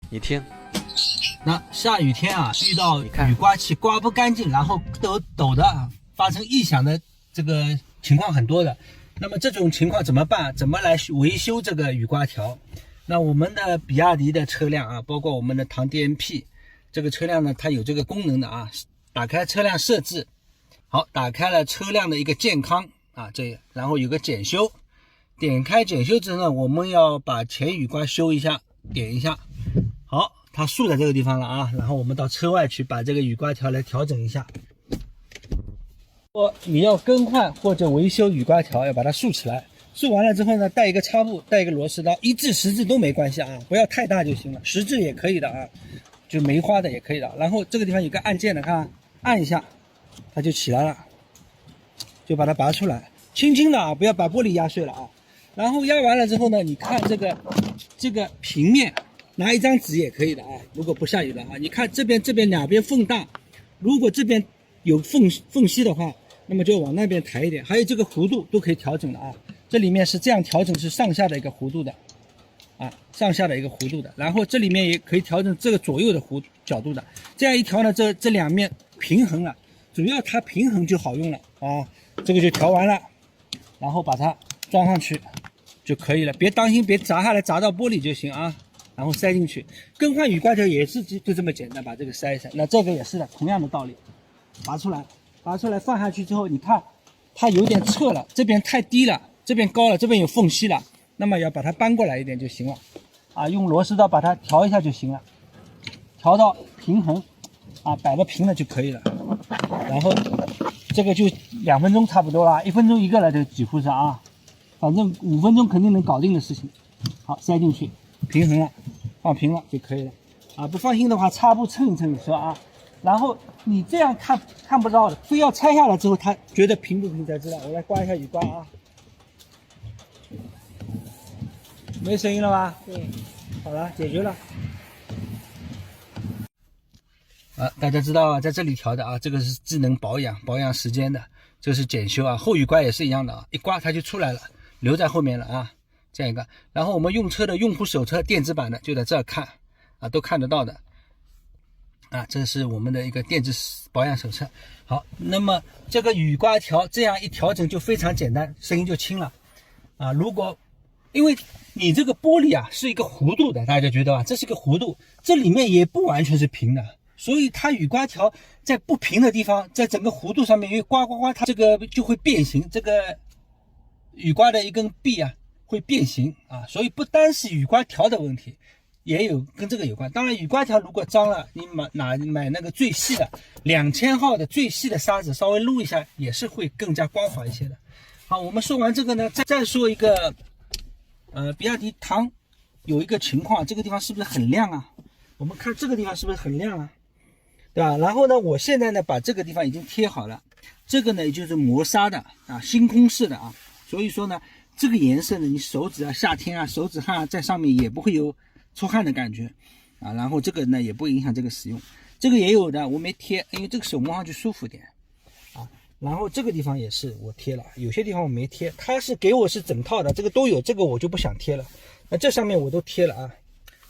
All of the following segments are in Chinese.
你听，那下雨天啊，遇到雨刮器刮不干净，然后抖的啊，发生异响的这个情况很多的。那么这种情况怎么办？怎么来维修这个雨刮条？那我们的比亚迪的车辆啊，包括我们的唐 DMP 这个车辆呢，它有这个功能的啊。打开车辆设置，好，打开了车辆的一个健康啊，然后有个检修，点开检修之后呢，我们要把前雨刮修一下，点一下。好，它竖在这个地方了啊，然后我们到车外去把这个雨刮条来调整一下。你要更换或者维修雨刮条，要把它竖起来。竖完了之后呢，带一个擦布，带一个螺丝刀，1至10至都没关系啊，不要太大就行了，10至也可以的啊，就梅花的也可以的。然后这个地方有个按键的，看按一下，它就起来了，就把它拔出来，轻轻的啊，不要把玻璃压碎了啊。然后压完了之后呢，你看这个平面。拿一张纸也可以的啊，如果不下雨了啊，你看这边两边缝大，如果这边有缝隙的话，那么就往那边抬一点，还有这个弧度都可以调整的啊。这里面是这样调整，是上下的一个弧度的啊，上下的一个弧度的。然后这里面也可以调整这个左右的角度的，这样一调呢，这两面平衡了，主要它平衡就好用了啊。这个就调完了，然后把它装上去就可以了，别担心别砸下来砸到玻璃就行啊。然后塞进去，更换雨刮条也是就这么简单，把这个塞一塞。那这个也是的，同样的道理，拔出来放下去之后，你看它有点侧了，这边太低了，这边高了，这边有缝隙了，那么要把它搬过来一点就行了啊，用螺丝刀把它调一下就行了，调到平衡啊，摆到平了就可以了。然后这个就2分钟差不多了，1分钟一个了，这几乎是啊，反正5分钟肯定能搞定的事情。好，塞进去。平衡了，放平了就可以了啊！不放心的话，擦布蹭一蹭你说啊。然后你这样看不到的，非要拆下来之后，他觉得平不平才知道。我来刮一下雨刮啊，没声音了吧？对，好了，解决了。啊，大家知道啊，在这里调的啊，这个是智能保养时间的，这是检修啊。后雨刮也是一样的啊，一刮它就出来了，留在后面了啊。这样一个，然后我们用车的用户手册电子版的就在这儿看啊，都看得到的啊，这是我们的一个电子保养手册。好，那么这个雨刮条这样一调整就非常简单，声音就轻了啊。如果因为你这个玻璃啊是一个弧度的，大家觉得吧，这是个弧度，这里面也不完全是平的，所以它雨刮条在不平的地方，在整个弧度上面，因为刮它这个就会变形，这个雨刮的一根臂啊会变形啊，所以不单是雨刮条的问题，也有跟这个有关。当然，雨刮条如果脏了，你买那个最细的2000号的最细的砂纸，稍微撸一下也是会更加光滑一些的。好，我们说完这个呢，再说一个，比亚迪唐有一个情况，这个地方是不是很亮啊？我们看这个地方是不是很亮啊？对吧？然后呢，我现在呢把这个地方已经贴好了，这个呢也就是磨砂的啊，星空式的啊，所以说呢。这个颜色呢，你手指啊，夏天啊，手指汗啊，在上面也不会有出汗的感觉啊。然后这个呢，也不影响这个使用。这个也有的，我没贴，因为这个手摸上去舒服点啊。然后这个地方也是我贴了，有些地方我没贴，它是给我是整套的，这个都有，这个我就不想贴了。那这上面我都贴了啊。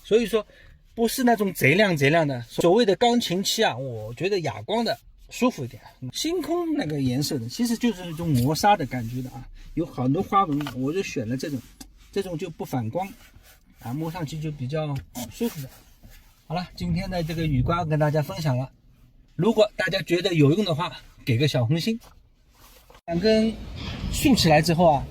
所以说，不是那种贼亮的，所谓的钢琴漆啊，我觉得哑光的舒服一点。星空那个颜色的，其实就是一种磨砂的感觉的啊。有很多花纹，我就选了这种就不反光啊，摸上去就比较舒服的。好了，今天的这个雨刮跟大家分享了，如果大家觉得有用的话，给个小红心。2根竖起来之后啊，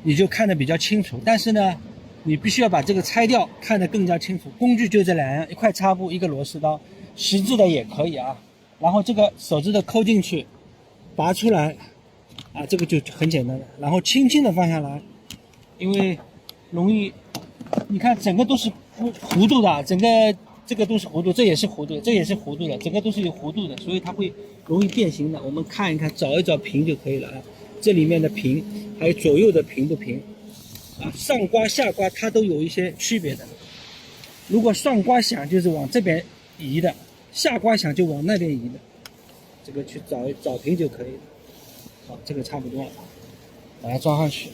你就看得比较清楚，但是呢，你必须要把这个拆掉，看得更加清楚。工具就这2样，一块擦布，一个螺丝刀，十字的也可以啊。然后这个手指头抠进去，拔出来。啊，这个就很简单的，然后轻轻的放下来，因为容易，你看整个都是弧度的，整个这个都是弧度，这也是弧度，这也是弧度的，整个都是有弧度的，所以它会容易变形的。我们看一看，找一找平就可以了啊。这里面的平，还有左右的平不平啊，上刮下刮它都有一些区别的。如果上刮响就是往这边移的，下刮响就往那边移的，这个去找平就可以了。好，这个差不多了，把它装上去。